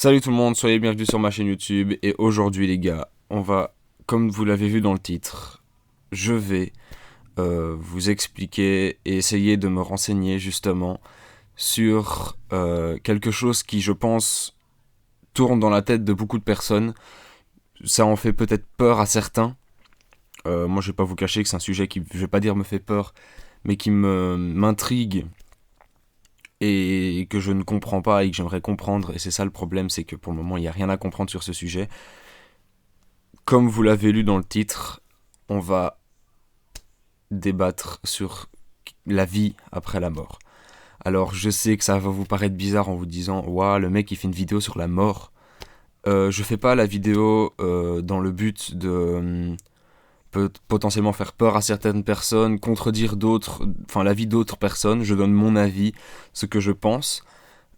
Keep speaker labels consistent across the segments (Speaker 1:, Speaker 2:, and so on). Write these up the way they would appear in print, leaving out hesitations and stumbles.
Speaker 1: Salut tout le monde, soyez bienvenus sur ma chaîne YouTube et aujourd'hui les gars, on va, comme vous l'avez vu dans le titre, je vais vous expliquer et essayer de me renseigner justement sur quelque chose qui je pense tourne dans la tête de beaucoup de personnes. Ça en fait peut-être peur à certains. Moi je vais pas vous cacher que c'est un sujet qui, je vais pas dire me fait peur, mais qui m'intrigue et que je ne comprends pas et que j'aimerais comprendre. Et c'est ça le problème, c'est que pour le moment, il n'y a rien à comprendre sur ce sujet. Comme vous l'avez lu dans le titre, on va débattre sur la vie après la mort. Alors, je sais que ça va vous paraître bizarre en vous disant « Waouh, le mec, il fait une vidéo sur la mort. » Je fais pas la vidéo dans le but de peut potentiellement faire peur à certaines personnes, contredire d'autres, enfin l'avis d'autres personnes. Je donne mon avis, ce que je pense.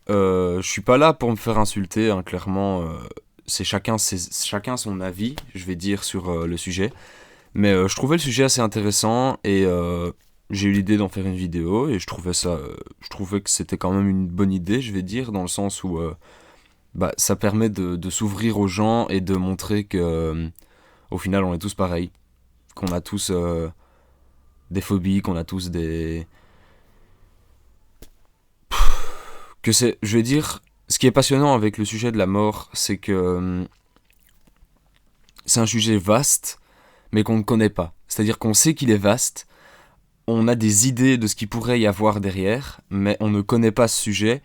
Speaker 1: Je suis pas là pour me faire insulter, hein, clairement. C'est chacun son avis, je vais dire, sur le sujet. Mais je trouvais le sujet assez intéressant et j'ai eu l'idée d'en faire une vidéo et je trouvais que c'était quand même une bonne idée, je vais dire, dans le sens où ça permet de s'ouvrir aux gens et de montrer que au final on est tous pareils, qu'on a tous des phobies, qu'on a tous des que c'est, je vais dire, ce qui est passionnant avec le sujet de la mort, c'est que c'est un sujet vaste, mais qu'on ne connaît pas. C'est-à-dire qu'on sait qu'il est vaste, on a des idées de ce qu'il pourrait y avoir derrière, mais on ne connaît pas ce sujet.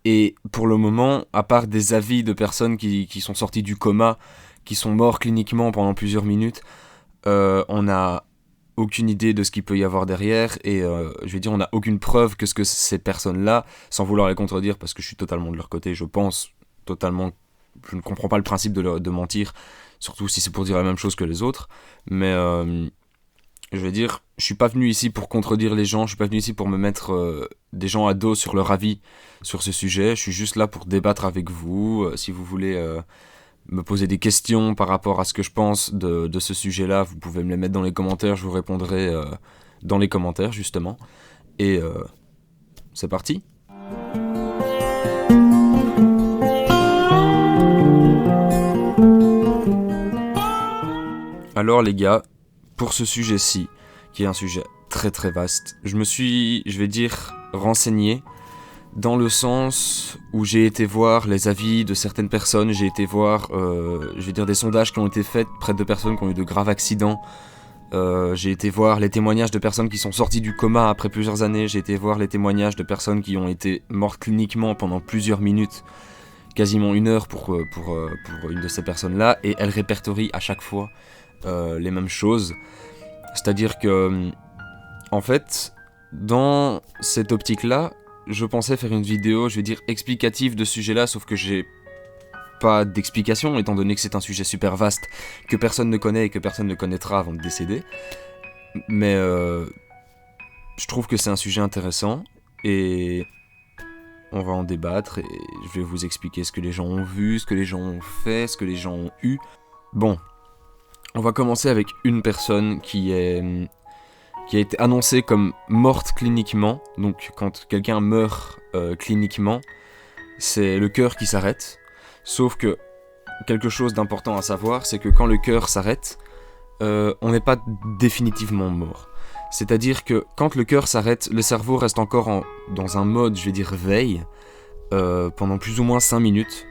Speaker 1: Et pour le moment, à part des avis de personnes qui sont sorties du coma, qui sont morts cliniquement pendant plusieurs minutes, on n'a aucune idée de ce qu'il peut y avoir derrière et je vais dire on n'a aucune preuve que ce que ces personnes-là, sans vouloir les contredire parce que je suis totalement de leur côté, je pense totalement, je ne comprends pas le principe de mentir, surtout si c'est pour dire la même chose que les autres, mais je vais dire, je suis pas venu ici pour contredire les gens, je suis pas venu ici pour me mettre des gens à dos sur leur avis sur ce sujet, je suis juste là pour débattre avec vous, si vous voulez me poser des questions par rapport à ce que je pense de ce sujet-là, vous pouvez me les mettre dans les commentaires, je vous répondrai dans les commentaires justement. Et c'est parti. Alors les gars, pour ce sujet-ci, qui est un sujet très très vaste, je me suis, je vais dire, renseigné dans le sens où j'ai été voir les avis de certaines personnes, j'ai été voir, je vais dire, des sondages qui ont été faits près de personnes qui ont eu de graves accidents. J'ai été voir les témoignages de personnes qui sont sorties du coma après plusieurs années. J'ai été voir les témoignages de personnes qui ont été mortes cliniquement pendant plusieurs minutes, quasiment 1 heure pour une de ces personnes-là, et elles répertorient à chaque fois les mêmes choses. C'est-à-dire que, en fait, dans cette optique-là, je pensais faire une vidéo, je vais dire, explicative de ce sujet-là, sauf que j'ai pas d'explication, étant donné que c'est un sujet super vaste, que personne ne connaît et que personne ne connaîtra avant de décéder. Mais je trouve que c'est un sujet intéressant, et on va en débattre, et je vais vous expliquer ce que les gens ont vu, ce que les gens ont fait, ce que les gens ont eu. Bon, on va commencer avec une personne qui a été annoncée comme morte cliniquement. Donc quand quelqu'un meurt cliniquement, c'est le cœur qui s'arrête. Sauf que quelque chose d'important à savoir, c'est que quand le cœur s'arrête, on n'est pas définitivement mort. C'est-à-dire que quand le cœur s'arrête, le cerveau reste encore dans un mode, je vais dire, veille, pendant plus ou moins 5 minutes.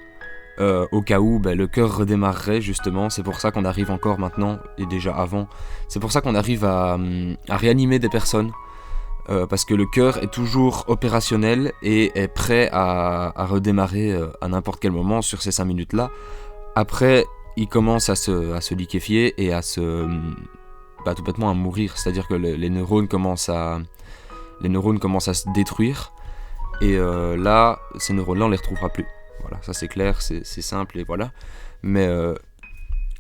Speaker 1: Au cas où le cœur redémarrerait justement, c'est pour ça qu'on arrive encore maintenant, et déjà avant, c'est pour ça qu'on arrive à réanimer des personnes, parce que le cœur est toujours opérationnel et est prêt à redémarrer à n'importe quel moment sur ces 5 minutes là. Après il commence à se liquéfier et à tout bêtement à mourir, c'est à dire que les neurones commencent à se détruire, et là ces neurones là on les retrouvera plus. Voilà, ça c'est clair, c'est simple et voilà. Mais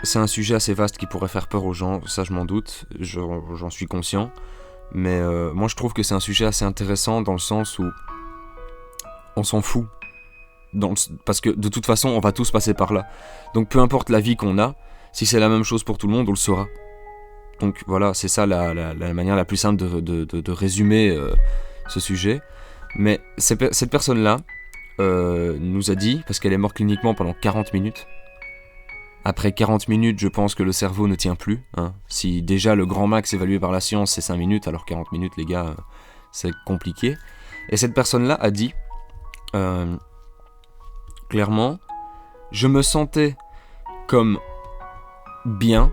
Speaker 1: c'est un sujet assez vaste qui pourrait faire peur aux gens, ça je m'en doute, j'en suis conscient. Mais moi je trouve que c'est un sujet assez intéressant dans le sens où on s'en fout. Parce que de toute façon on va tous passer par là. Donc peu importe la vie qu'on a, si c'est la même chose pour tout le monde, on le saura. Donc voilà, c'est ça la manière la plus simple de résumer ce sujet. Mais cette personne-là, nous a dit, parce qu'elle est morte cliniquement pendant 40 minutes. Après 40 minutes, je pense que le cerveau ne tient plus. Hein. Si déjà le grand max évalué par la science c'est 5 minutes, alors 40 minutes les gars, c'est compliqué. Et cette personne-là a dit, clairement, je me sentais comme bien.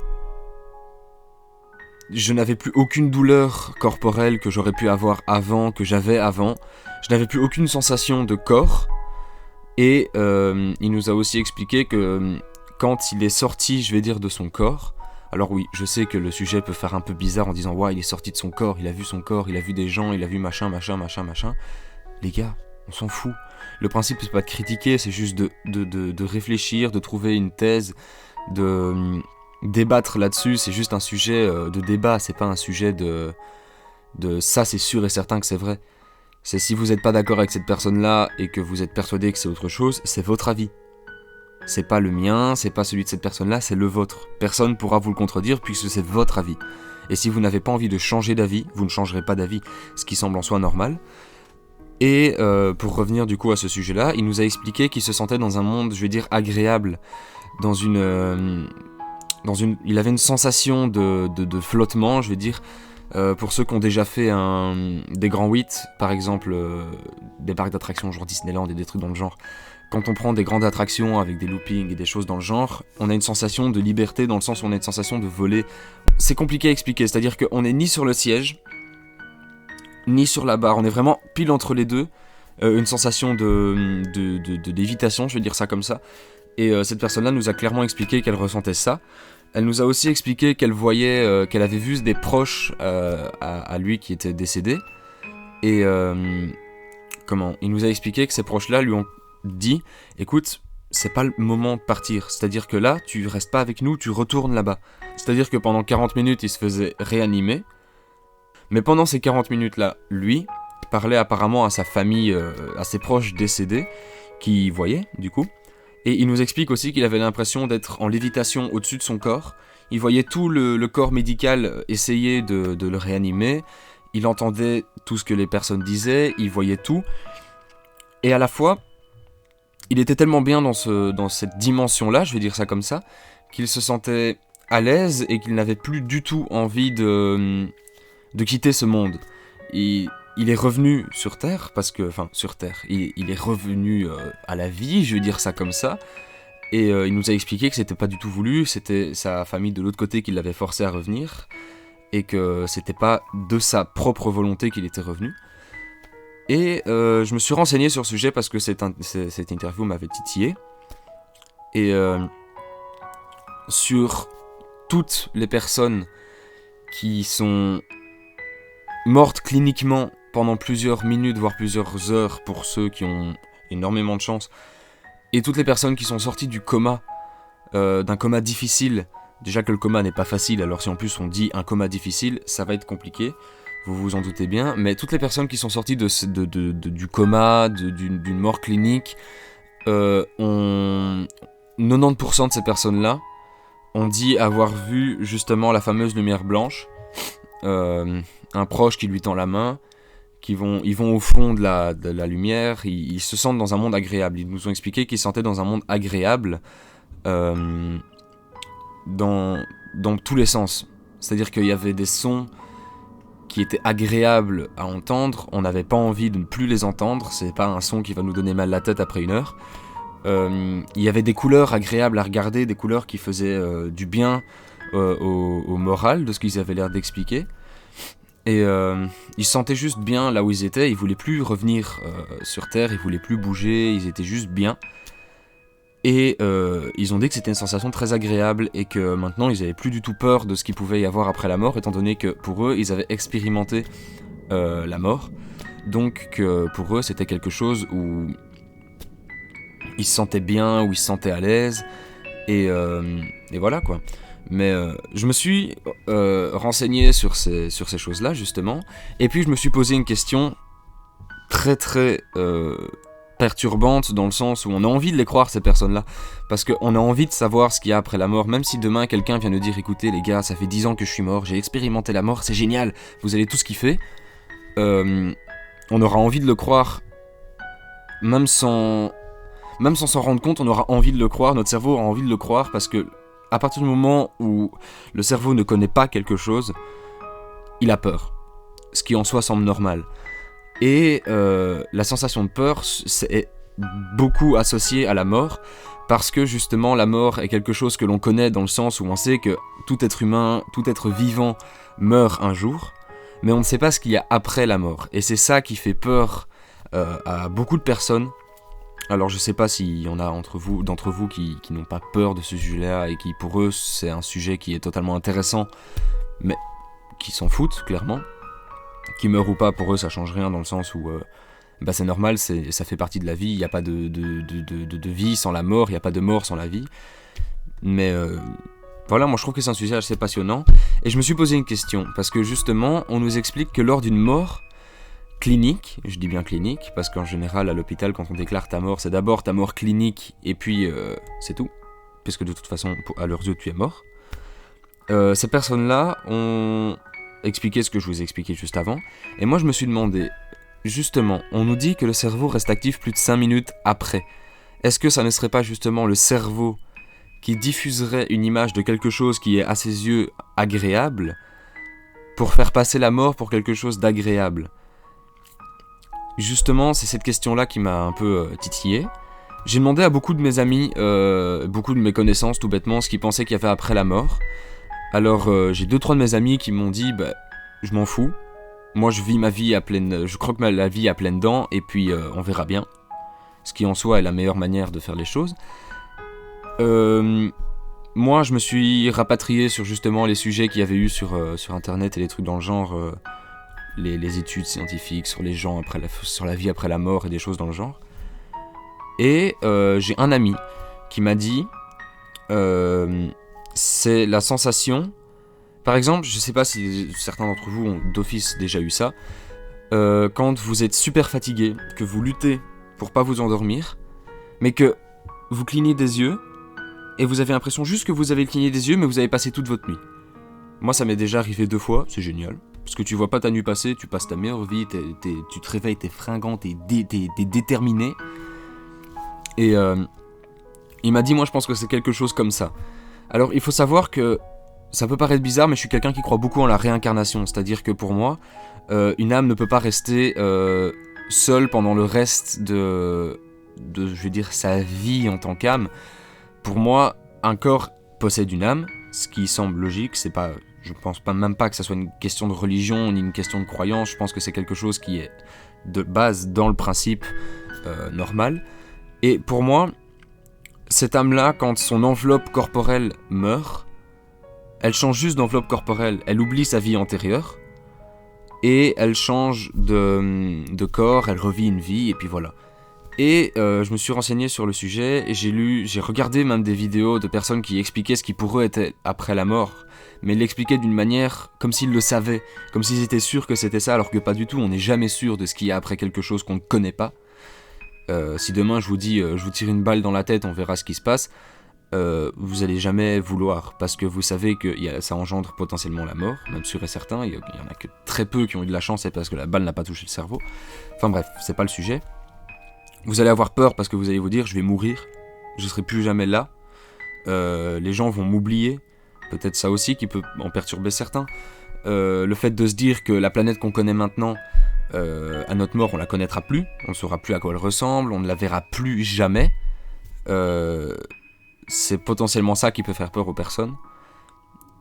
Speaker 1: Je n'avais plus aucune douleur corporelle que j'aurais pu avoir avant, que j'avais avant. Je n'avais plus aucune sensation de corps. Et il nous a aussi expliqué que quand il est sorti, je vais dire, de son corps... Alors oui, je sais que le sujet peut faire un peu bizarre en disant « Ouais, il est sorti de son corps, il a vu son corps, il a vu des gens, il a vu machin. » Les gars, on s'en fout. Le principe, c'est pas de critiquer, c'est juste de réfléchir, de trouver une thèse, de débattre là-dessus. C'est juste un sujet de débat, c'est pas un sujet de ça, c'est sûr et certain que c'est vrai. C'est si vous n'êtes pas d'accord avec cette personne-là et que vous êtes persuadé que c'est autre chose, c'est votre avis. C'est pas le mien, c'est pas celui de cette personne-là, c'est le vôtre. Personne ne pourra vous le contredire puisque c'est votre avis. Et si vous n'avez pas envie de changer d'avis, vous ne changerez pas d'avis, ce qui semble en soi normal. Et pour revenir du coup à ce sujet-là, il nous a expliqué qu'il se sentait dans un monde, je vais dire, agréable, il avait une sensation de flottement, je vais dire. Pour ceux qui ont déjà fait des grands 8, par exemple, des parcs d'attractions genre Disneyland et des trucs dans le genre, quand on prend des grandes attractions avec des loopings et des choses dans le genre, on a une sensation de liberté dans le sens où on a une sensation de voler. C'est compliqué à expliquer, c'est-à-dire qu'on n'est ni sur le siège, ni sur la barre, on est vraiment pile entre les deux, une sensation de lévitation, je vais dire ça comme ça. Et cette personne-là nous a clairement expliqué qu'elle ressentait ça. Elle nous a aussi expliqué qu'elle voyait, qu'elle avait vu des proches à lui qui étaient décédés. Et il nous a expliqué que ces proches-là lui ont dit, écoute, c'est pas le moment de partir. C'est-à-dire que là, tu restes pas avec nous, tu retournes là-bas. C'est-à-dire que pendant 40 minutes, il se faisait réanimer. Mais pendant ces 40 minutes-là, lui parlait apparemment à sa famille, à ses proches décédés, qui voyaient, du coup. Et il nous explique aussi qu'il avait l'impression d'être en lévitation au-dessus de son corps. Il voyait tout le corps médical essayer de le réanimer. Il entendait tout ce que les personnes disaient, il voyait tout. Et à la fois, il était tellement bien dans cette dimension-là, je vais dire ça comme ça, qu'il se sentait à l'aise et qu'il n'avait plus du tout envie de quitter ce monde. Il est revenu sur Terre, il est revenu à la vie, je vais dire ça comme ça, et il nous a expliqué que c'était pas du tout voulu, c'était sa famille de l'autre côté qui l'avait forcé à revenir, et que c'était pas de sa propre volonté qu'il était revenu. Et je me suis renseigné sur ce sujet parce que cette interview m'avait titillé, et sur toutes les personnes qui sont mortes cliniquement pendant plusieurs minutes, voire plusieurs heures pour ceux qui ont énormément de chance, et toutes les personnes qui sont sorties du coma, d'un coma difficile. Déjà que le coma n'est pas facile, alors si en plus on dit un coma difficile, ça va être compliqué, vous vous en doutez bien, mais toutes les personnes qui sont sorties du coma, d'une mort clinique, 90% de ces personnes-là ont dit avoir vu justement la fameuse lumière blanche, un proche qui lui tend la main, ils vont au fond de la lumière, ils se sentent dans un monde agréable. Ils nous ont expliqué qu'ils se sentaient dans un monde agréable dans tous les sens. C'est-à-dire qu'il y avait des sons qui étaient agréables à entendre, on n'avait pas envie de ne plus les entendre, c'est pas un son qui va nous donner mal la tête après une heure. Il y avait des couleurs agréables à regarder, des couleurs qui faisaient du bien au moral de ce qu'ils avaient l'air d'expliquer. Et ils se sentaient juste bien là où ils étaient, ils voulaient plus revenir sur Terre, ils voulaient plus bouger, ils étaient juste bien. Et ils ont dit que c'était une sensation très agréable et que maintenant ils avaient plus du tout peur de ce qu'il pouvait y avoir après la mort, étant donné que pour eux ils avaient expérimenté la mort. Donc que pour eux c'était quelque chose où ils se sentaient bien, où ils se sentaient à l'aise. Et voilà quoi. Mais je me suis renseigné sur ces choses-là, justement. Et puis je me suis posé une question très très perturbante, dans le sens où on a envie de les croire, ces personnes-là. Parce qu'on a envie de savoir ce qu'il y a après la mort. Même si demain quelqu'un vient nous dire, écoutez les gars, ça fait 10 ans que je suis mort, j'ai expérimenté la mort, c'est génial, vous allez tous kiffer. On aura envie de le croire même sans s'en rendre compte, on aura envie de le croire, notre cerveau aura envie de le croire, parce que à partir du moment où le cerveau ne connaît pas quelque chose, il a peur, ce qui en soi semble normal. Et la sensation de peur est beaucoup associée à la mort, parce que justement la mort est quelque chose que l'on connaît dans le sens où on sait que tout être humain, tout être vivant meurt un jour, mais on ne sait pas ce qu'il y a après la mort. Et c'est ça qui fait peur à beaucoup de personnes. Alors je sais pas s'il y en a d'entre vous qui n'ont pas peur de ce sujet-là et qui pour eux c'est un sujet qui est totalement intéressant, mais qui s'en foutent clairement. Qui meurent ou pas, pour eux ça change rien dans le sens où c'est normal, ça fait partie de la vie, il n'y a pas de vie sans la mort, il n'y a pas de mort sans la vie. Mais voilà, moi je trouve que c'est un sujet assez passionnant. Et je me suis posé une question, parce que justement on nous explique que lors d'une mort clinique, je dis bien clinique, parce qu'en général à l'hôpital quand on déclare ta mort, c'est d'abord ta mort clinique et puis c'est tout, puisque de toute façon à leurs yeux tu es mort. Ces personnes-là ont expliqué ce que je vous ai expliqué juste avant, et moi je me suis demandé, justement, on nous dit que le cerveau reste actif plus de 5 minutes après. Est-ce que ça ne serait pas justement le cerveau qui diffuserait une image de quelque chose qui est à ses yeux agréable pour faire passer la mort pour quelque chose d'agréable? Justement, c'est cette question-là qui m'a un peu titillé. J'ai demandé à beaucoup de mes amis, beaucoup de mes connaissances, tout bêtement, ce qu'ils pensaient qu'il y avait après la mort. Alors, j'ai 2-3 de mes amis qui m'ont dit, je m'en fous. Moi, je vis ma vie à pleine... Je croque la vie à pleines dents, et puis on verra bien. Ce qui, en soi, est la meilleure manière de faire les choses. Moi, je me suis rapatrié sur, justement, les sujets qu'il y avait eu sur Internet et les trucs dans le genre... Les études scientifiques sur les gens sur la vie après la mort et des choses dans le genre. Et j'ai un ami qui m'a dit c'est la sensation. Par exemple, je sais pas si certains d'entre vous ont d'office déjà eu ça. Quand vous êtes super fatigué, que vous luttez pour pas vous endormir, mais que vous clignez des yeux et vous avez l'impression juste que vous avez cligné des yeux, mais vous avez passé toute votre nuit. Moi, ça m'est déjà arrivé 2 fois, c'est génial. Parce que tu vois pas ta nuit passer, tu passes ta meilleure vie, tu te réveilles, t'es fringant, t'es déterminé. Et il m'a dit, moi je pense que c'est quelque chose comme ça. Alors il faut savoir que, ça peut paraître bizarre, mais je suis quelqu'un qui croit beaucoup en la réincarnation. C'est-à-dire que pour moi, une âme ne peut pas rester seule pendant le reste de je vais dire, sa vie en tant qu'âme. Pour moi, un corps possède une âme, ce qui semble logique, c'est pas... Je pense même pas que ça soit une question de religion ni une question de croyance. Je pense que c'est quelque chose qui est de base dans le principe normal. Et pour moi, cette âme-là, quand son enveloppe corporelle meurt, elle change juste d'enveloppe corporelle. Elle oublie sa vie antérieure et elle change de corps, elle revit une vie et puis voilà. Et je me suis renseigné sur le sujet et j'ai regardé même des vidéos de personnes qui expliquaient ce qui pour eux était après la mort, mais ils l'expliquaient d'une manière comme s'ils le savaient, comme s'ils étaient sûrs que c'était ça, alors que pas du tout. On n'est jamais sûr de ce qu'il y a après quelque chose qu'on ne connaît pas. Si demain je vous dis je vous tire une balle dans la tête, on verra ce qui se passe, vous allez jamais vouloir, parce que vous savez que ça engendre potentiellement la mort, même sûr et certain. Il y en a que très peu qui ont eu de la chance, et parce que la balle n'a pas touché le cerveau. Enfin bref, c'est pas le sujet. Vous allez avoir peur parce que vous allez vous dire je vais mourir, je serai plus jamais là, les gens vont m'oublier, peut-être ça aussi qui peut en perturber certains. Le fait de se dire que la planète qu'on connaît maintenant, à notre mort on la connaîtra plus, on ne saura plus à quoi elle ressemble, on ne la verra plus jamais, c'est potentiellement ça qui peut faire peur aux personnes.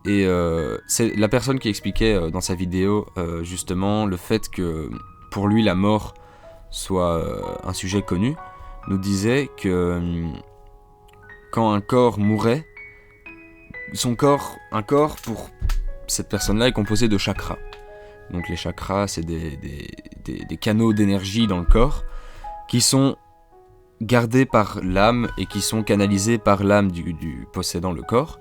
Speaker 1: Et c'est la personne qui expliquait dans sa vidéo justement le fait que pour lui la mort soit un sujet connu, nous disait que quand un corps mourait, un corps pour cette personne-là est composé de chakras. Donc les chakras, c'est des canaux d'énergie dans le corps qui sont gardés par l'âme et qui sont canalisés par l'âme du possédant le corps.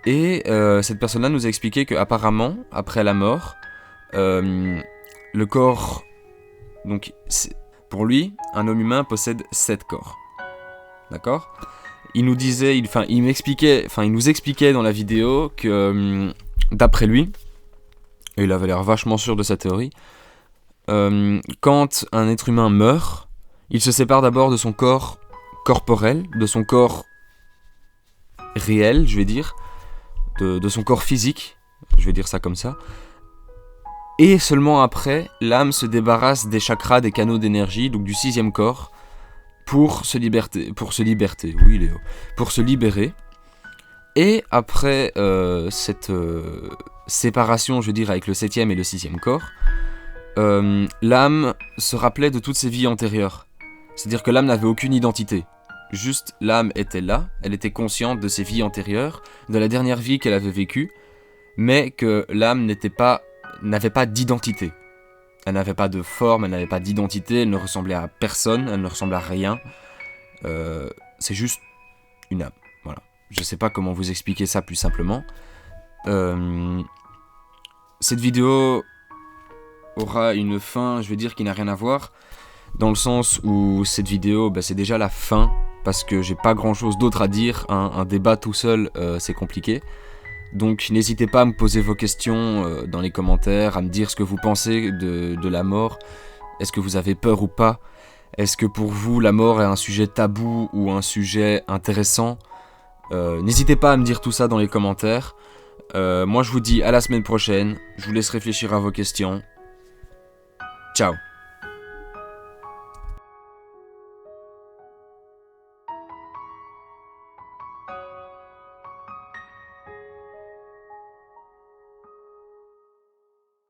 Speaker 1: Et cette personne-là nous a expliqué qu'apparemment, après la mort, le corps... Donc, pour lui, un homme humain possède 7 corps. D'accord ? Il nous expliquait dans la vidéo que, d'après lui, et il avait l'air vachement sûr de sa théorie, quand un être humain meurt, Il se sépare d'abord de son corps corporel, de son corps réel, je vais dire, de son corps physique, je vais dire ça comme ça. Et seulement après, l'âme se débarrasse des chakras, des canaux d'énergie, donc du 6e corps, pour se libérer. Et après cette séparation, je veux dire, avec le 7e et le 6e corps, l'âme se rappelait de toutes ses vies antérieures. C'est-à-dire que l'âme n'avait aucune identité. Juste, l'âme était là, elle était consciente de ses vies antérieures, de la dernière vie qu'elle avait vécue, mais que l'âme n'avait pas d'identité. Elle n'avait pas de forme, elle n'avait pas d'identité, elle ne ressemblait à personne, elle ne ressemblait à rien. C'est juste une âme, voilà. Je sais pas comment vous expliquer ça plus simplement. Cette vidéo aura une fin, je veux dire, qui n'a rien à voir, dans le sens où cette vidéo, c'est déjà la fin, parce que j'ai pas grand chose d'autre à dire, un débat tout seul, c'est compliqué. Donc n'hésitez pas à me poser vos questions dans les commentaires, à me dire ce que vous pensez de la mort. Est-ce que vous avez peur ou pas? Est-ce que pour vous la mort est un sujet tabou ou un sujet intéressant? N'hésitez pas à me dire tout ça dans les commentaires. Moi je vous dis à la semaine prochaine, je vous laisse réfléchir à vos questions. Ciao.